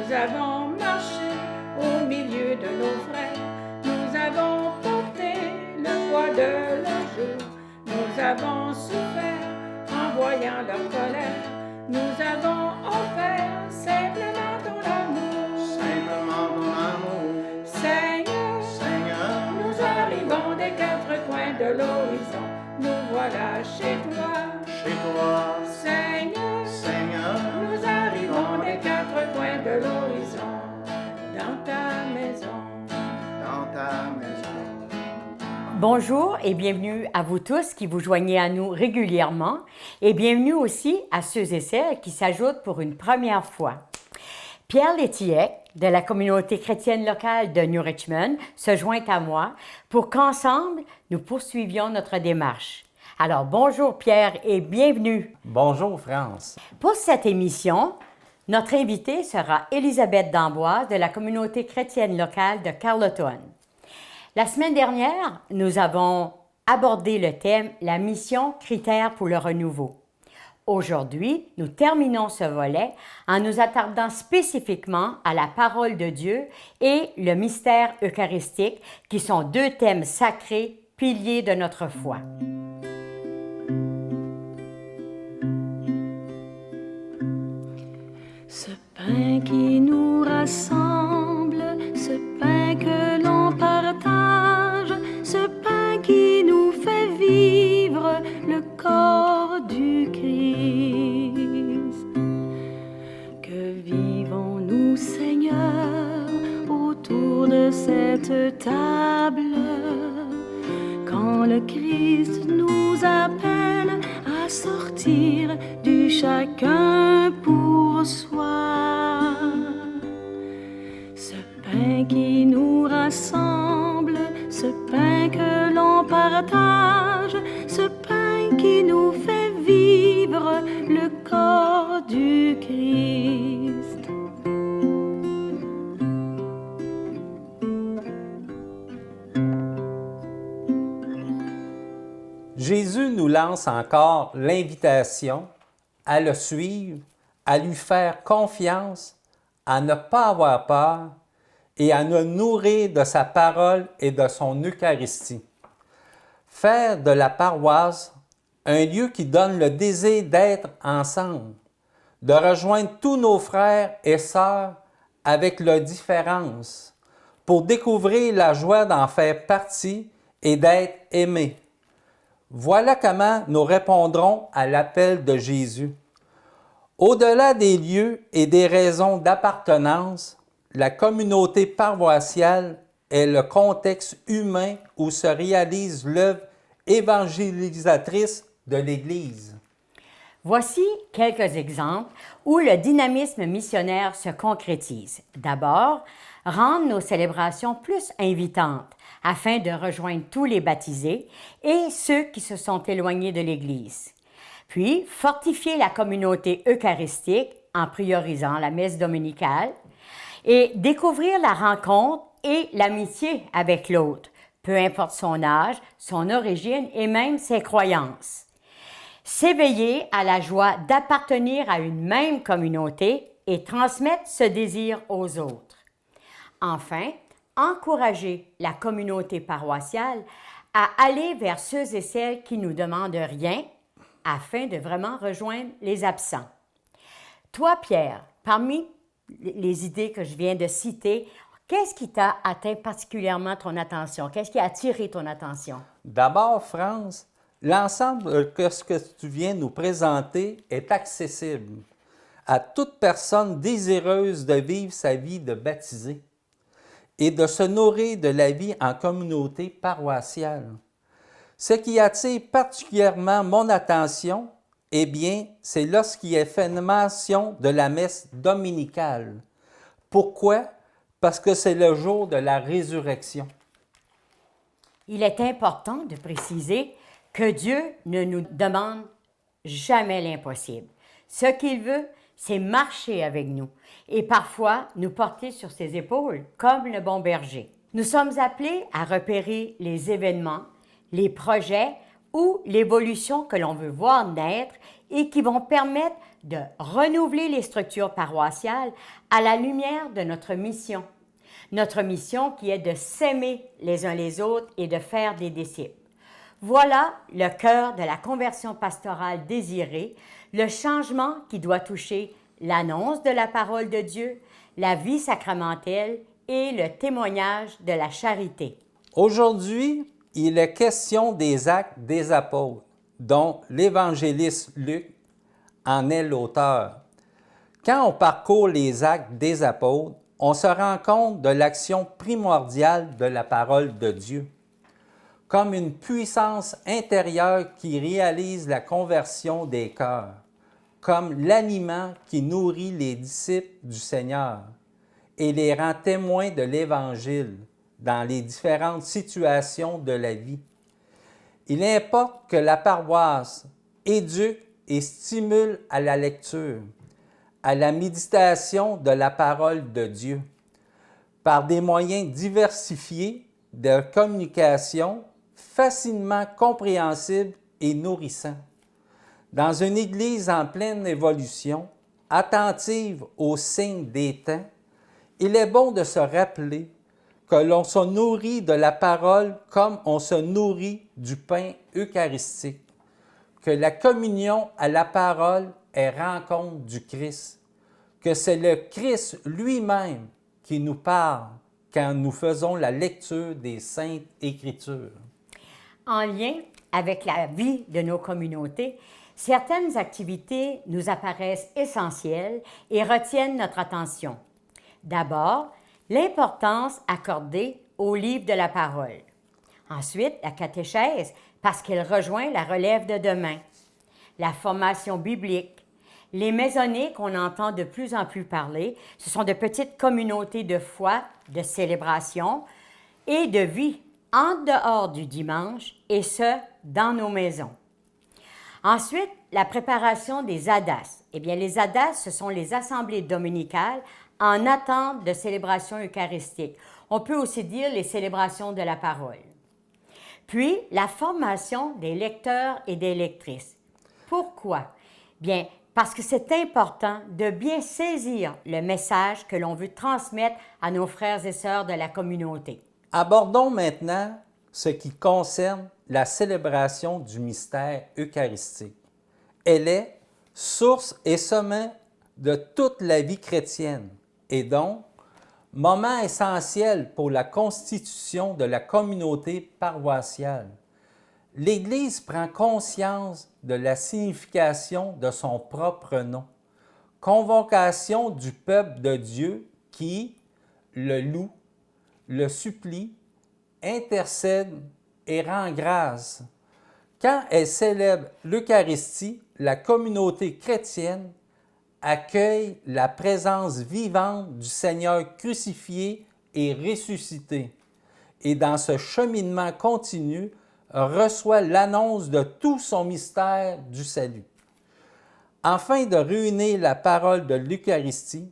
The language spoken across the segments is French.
Nous avons marché au milieu de nos frères. Nous avons porté le poids de leurs jours. Nous avons souffert en voyant leur colère. Nous avons offert simplement ton amour. Simplement ton amour. Seigneur, nous arrivons des quatre coins de l'horizon. Nous voilà chez toi. Chez toi. Seigneur, nous arrivons des quatre coins de l'horizon. Dans ta maison. Dans ta maison. Bonjour et bienvenue à vous tous qui vous joignez à nous régulièrement et bienvenue aussi à ceux et celles qui s'ajoutent pour une première fois. Pierre Létillec de la communauté chrétienne locale de New Richmond se joint à moi pour qu'ensemble nous poursuivions notre démarche. Alors bonjour Pierre et bienvenue. Bonjour France. Pour cette émission, notre invitée sera Élisabeth d'Amboise de la communauté chrétienne locale de Carleton. La semaine dernière, nous avons abordé le thème « La mission, critères pour le renouveau ». Aujourd'hui, nous terminons ce volet en nous attardant spécifiquement à la parole de Dieu et le mystère eucharistique, qui sont deux thèmes sacrés, piliers de notre foi. Ce pain qui nous rassemble, ce pain que l'on partage, ce pain qui nous fait vivre le corps du Christ. Que vivons-nous, Seigneur, autour de cette table, quand le Christ nous appelle à sortir du chacun pour soi. Ce pain qui nous rassemble, ce pain que l'on partage, ce pain qui nous fait vivre le corps du Christ. Jésus nous lance encore l'invitation à le suivre, à lui faire confiance, à ne pas avoir peur et à nous nourrir de sa parole et de son Eucharistie. Faire de la paroisse un lieu qui donne le désir d'être ensemble, de rejoindre tous nos frères et sœurs avec leurs différences, pour découvrir la joie d'en faire partie et d'être aimés. Voilà comment nous répondrons à l'appel de Jésus. Au-delà des lieux et des raisons d'appartenance, la communauté paroissiale est le contexte humain où se réalise l'œuvre évangélisatrice de l'Église. Voici quelques exemples où le dynamisme missionnaire se concrétise. D'abord, rendre nos célébrations plus invitantes afin de rejoindre tous les baptisés et ceux qui se sont éloignés de l'Église. Puis, fortifier la communauté eucharistique en priorisant la messe dominicale et découvrir la rencontre et l'amitié avec l'autre, peu importe son âge, son origine et même ses croyances. S'éveiller à la joie d'appartenir à une même communauté et transmettre ce désir aux autres. Enfin, encourager la communauté paroissiale à aller vers ceux et celles qui nous demandent rien afin de vraiment rejoindre les absents. Toi, Pierre, parmi les idées que je viens de citer, qu'est-ce qui t'a atteint particulièrement ton attention? Qu'est-ce qui a attiré ton attention? D'abord, France, l'ensemble de ce que tu viens nous présenter est accessible à toute personne désireuse de vivre sa vie de baptisé et de se nourrir de la vie en communauté paroissiale. Ce qui attire particulièrement mon attention, eh bien, c'est lorsqu'il est fait mention de la messe dominicale. Pourquoi? Parce que c'est le jour de la résurrection. Il est important de préciser que Dieu ne nous demande jamais l'impossible. Ce qu'il veut, c'est marcher avec nous et parfois nous porter sur ses épaules comme le bon berger. Nous sommes appelés à repérer les événements, les projets ou l'évolution que l'on veut voir naître et qui vont permettre de renouveler les structures paroissiales à la lumière de notre mission. Notre mission qui est de s'aimer les uns les autres et de faire des disciples. Voilà le cœur de la conversion pastorale désirée, le changement qui doit toucher l'annonce de la parole de Dieu, la vie sacramentelle et le témoignage de la charité. Aujourd'hui, il est question des actes des apôtres, dont l'évangéliste Luc en est l'auteur. Quand on parcourt les actes des apôtres, on se rend compte de l'action primordiale de la parole de Dieu, comme une puissance intérieure qui réalise la conversion des cœurs, comme l'aliment qui nourrit les disciples du Seigneur et les rend témoins de l'Évangile dans les différentes situations de la vie. Il importe que la paroisse éduque et stimule à la lecture, à la méditation de la parole de Dieu, par des moyens diversifiés de communication facilement compréhensibles et nourrissants. Dans une Église en pleine évolution, attentive aux signes des temps, il est bon de se rappeler que l'on se nourrit de la parole comme on se nourrit du pain eucharistique, que la communion à la parole est rencontre du Christ, que c'est le Christ lui-même qui nous parle quand nous faisons la lecture des Saintes Écritures. En lien avec la vie de nos communautés, certaines activités nous apparaissent essentielles et retiennent notre attention. D'abord, l'importance accordée au livre de la parole. Ensuite, la catéchèse, parce qu'elle rejoint la relève de demain. La formation biblique. Les maisonnées qu'on entend de plus en plus parler, ce sont de petites communautés de foi, de célébration et de vie en dehors du dimanche, et ce, dans nos maisons. Ensuite, la préparation des ADAS. Eh bien, les ADAS, ce sont les assemblées dominicales en attente de célébration eucharistique. On peut aussi dire les célébrations de la parole. Puis, la formation des lecteurs et des lectrices. Pourquoi? Bien, parce que c'est important de bien saisir le message que l'on veut transmettre à nos frères et sœurs de la communauté. Abordons maintenant ce qui concerne la célébration du mystère eucharistique. Elle est source et sommet de toute la vie chrétienne et donc moment essentiel pour la constitution de la communauté paroissiale. L'Église prend conscience de la signification de son propre nom, convocation du peuple de Dieu qui le loue, le supplie, intercède et rend grâce. Quand elle célèbre l'Eucharistie, la communauté chrétienne accueille la présence vivante du Seigneur crucifié et ressuscité, et dans ce cheminement continu, reçoit l'annonce de tout son mystère du salut. Afin de réunir la parole de l'Eucharistie,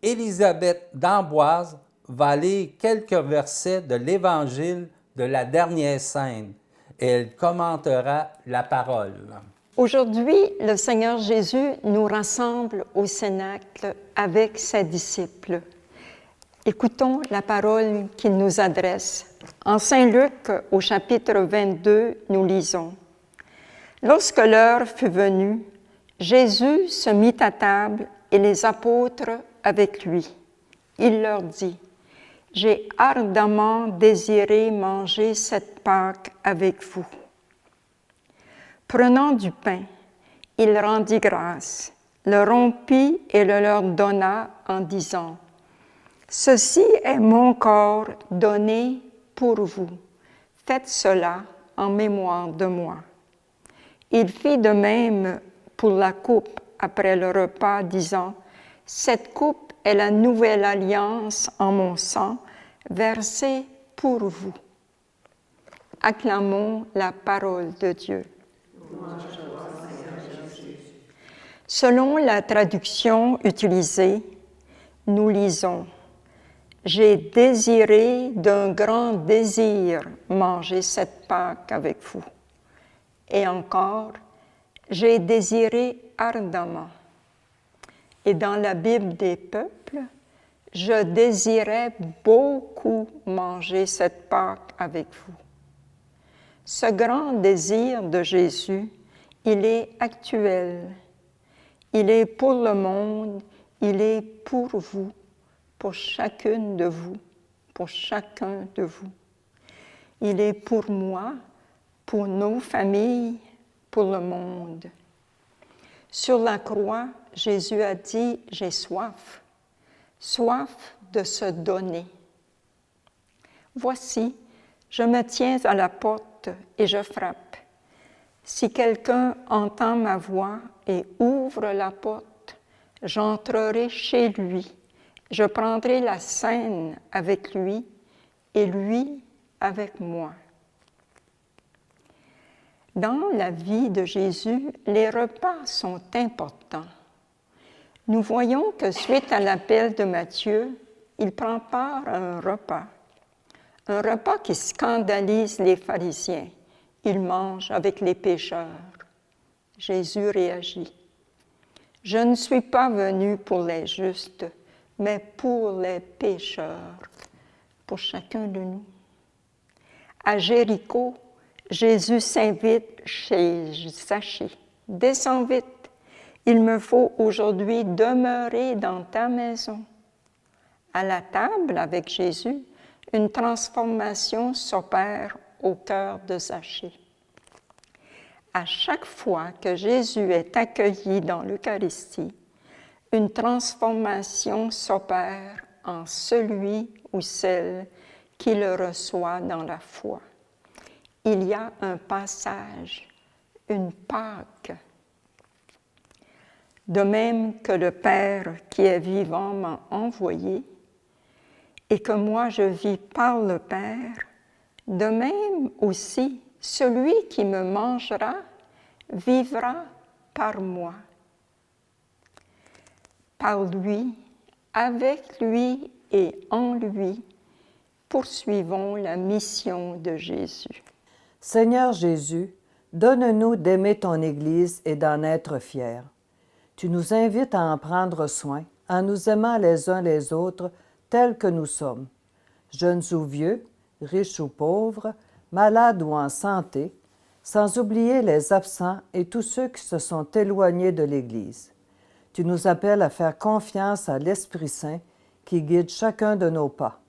Élisabeth d'Amboise va lire quelques versets de l'Évangile de la dernière scène et elle commentera la parole. Aujourd'hui, le Seigneur Jésus nous rassemble au Cénacle avec ses disciples. Écoutons la parole qu'il nous adresse. En Saint Luc, au chapitre 22, nous lisons « Lorsque l'heure fut venue, Jésus se mit à table et les apôtres avec lui. Il leur dit « J'ai ardemment désiré manger cette Pâque avec vous. » Prenant du pain, il rendit grâce, le rompit et le leur donna en disant « Ceci est mon corps donné pour vous. Faites cela en mémoire de moi. » Il fit de même pour la coupe après le repas, disant « Cette coupe est la nouvelle alliance en mon sang, versée pour vous. » Acclamons la parole de Dieu. Selon la traduction utilisée, nous lisons « J'ai désiré d'un grand désir manger cette Pâque avec vous. » Et encore « J'ai désiré ardemment. » Et dans la Bible des peuples, je désirais beaucoup manger cette Pâque avec vous. Ce grand désir de Jésus, il est actuel. Il est pour le monde, il est pour vous, pour chacune de vous, pour chacun de vous. Il est pour moi, pour nos familles, pour le monde. Sur la croix, Jésus a dit « J'ai soif », soif de se donner. Voici, je me tiens à la porte et je frappe. Si quelqu'un entend ma voix et ouvre la porte, j'entrerai chez lui, je prendrai la scène avec lui et lui avec moi. Dans la vie de Jésus, les repas sont importants. Nous voyons que suite à l'appel de Matthieu, il prend part à un repas qui scandalise les pharisiens. Il mange avec les pécheurs. Jésus réagit. « Je ne suis pas venu pour les justes, mais pour les pécheurs, pour chacun de nous. » À Jéricho, Jésus s'invite chez Zachée. « Descends vite, il me faut aujourd'hui demeurer dans ta maison. » À la table avec Jésus, une transformation s'opère au cœur de Zachée. À chaque fois que Jésus est accueilli dans l'Eucharistie, une transformation s'opère en celui ou celle qui le reçoit dans la foi. Il y a un passage, une Pâque. De même que le Père qui est vivant m'a envoyé et que moi je vis par le Père, de même aussi celui qui me mangera vivra par moi. Par lui, avec lui et en lui, poursuivons la mission de Jésus. Seigneur Jésus, donne-nous d'aimer ton Église et d'en être fiers. Tu nous invites à en prendre soin en nous aimant les uns les autres tels que nous sommes, jeunes ou vieux, riches ou pauvres, malades ou en santé, sans oublier les absents et tous ceux qui se sont éloignés de l'Église. Tu nous appelles à faire confiance à l'Esprit Saint qui guide chacun de nos pas.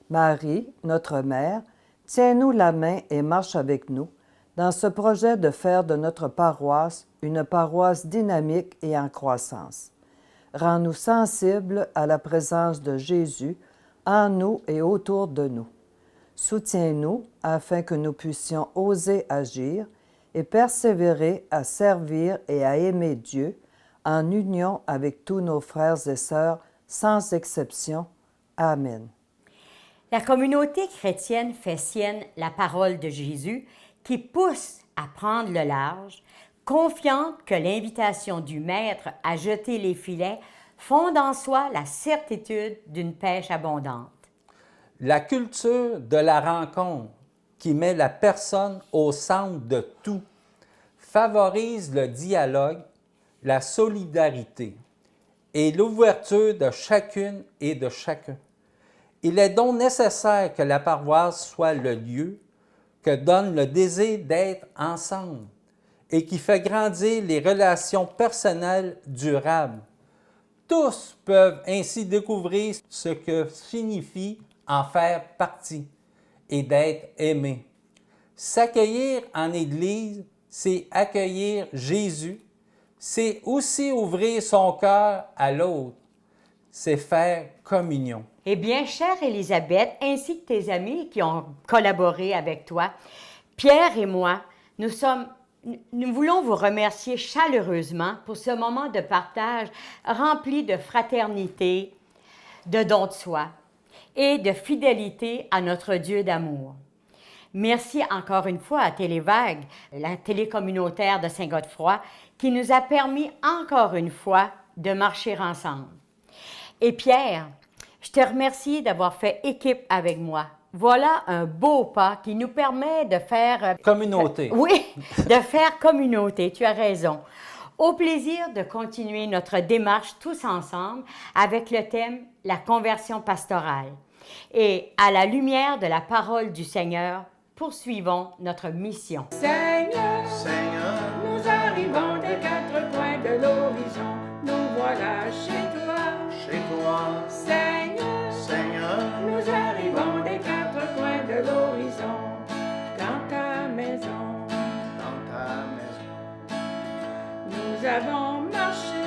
Marie, notre Mère, tiens-nous la main et marche avec nous dans ce projet de faire de notre paroisse une paroisse dynamique et en croissance. Rends-nous sensibles à la présence de Jésus en nous et autour de nous. Soutiens-nous afin que nous puissions oser agir et persévérer à servir et à aimer Dieu en union avec tous nos frères et sœurs, sans exception. Amen. La communauté chrétienne fait sienne la parole de Jésus qui pousse à prendre le large, confiante que l'invitation du Maître à jeter les filets fonde en soi la certitude d'une pêche abondante. La culture de la rencontre qui met la personne au centre de tout favorise le dialogue, la solidarité et l'ouverture de chacune et de chacun. Il est donc nécessaire que la paroisse soit le lieu que donne le désir d'être ensemble et qui fait grandir les relations personnelles durables. Tous peuvent ainsi découvrir ce que signifie en faire partie et d'être aimé. S'accueillir en Église, c'est accueillir Jésus, c'est aussi ouvrir son cœur à l'autre, c'est faire communion. Eh bien, chère Élisabeth, ainsi que tes amis qui ont collaboré avec toi, Pierre et moi, nous voulons vous remercier chaleureusement pour ce moment de partage rempli de fraternité, de don de soi et de fidélité à notre Dieu d'amour. Merci encore une fois à Télévague, la télé communautaire de Saint-Godefroy, qui nous a permis encore une fois de marcher ensemble. Et Pierre, je te remercie d'avoir fait équipe avec moi. Voilà un beau pas qui nous permet de faire... Communauté. Oui, de faire communauté, tu as raison. Au plaisir de continuer notre démarche tous ensemble avec le thème « La conversion pastorale ». Et à la lumière de la parole du Seigneur, poursuivons notre mission. Seigneur, Seigneur, nous arrivons des quatre coins de l'horizon. Nous voilà chez toi. chez toi. Seigneur, Seigneur, nous arrivons des quatre coins de l'horizon. Dans ta maison, dans ta maison. nous avons marché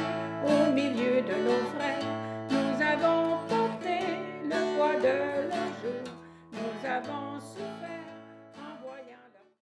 au milieu de nos frères. Nous avons porté le poids de leur jour. Nous avons souffert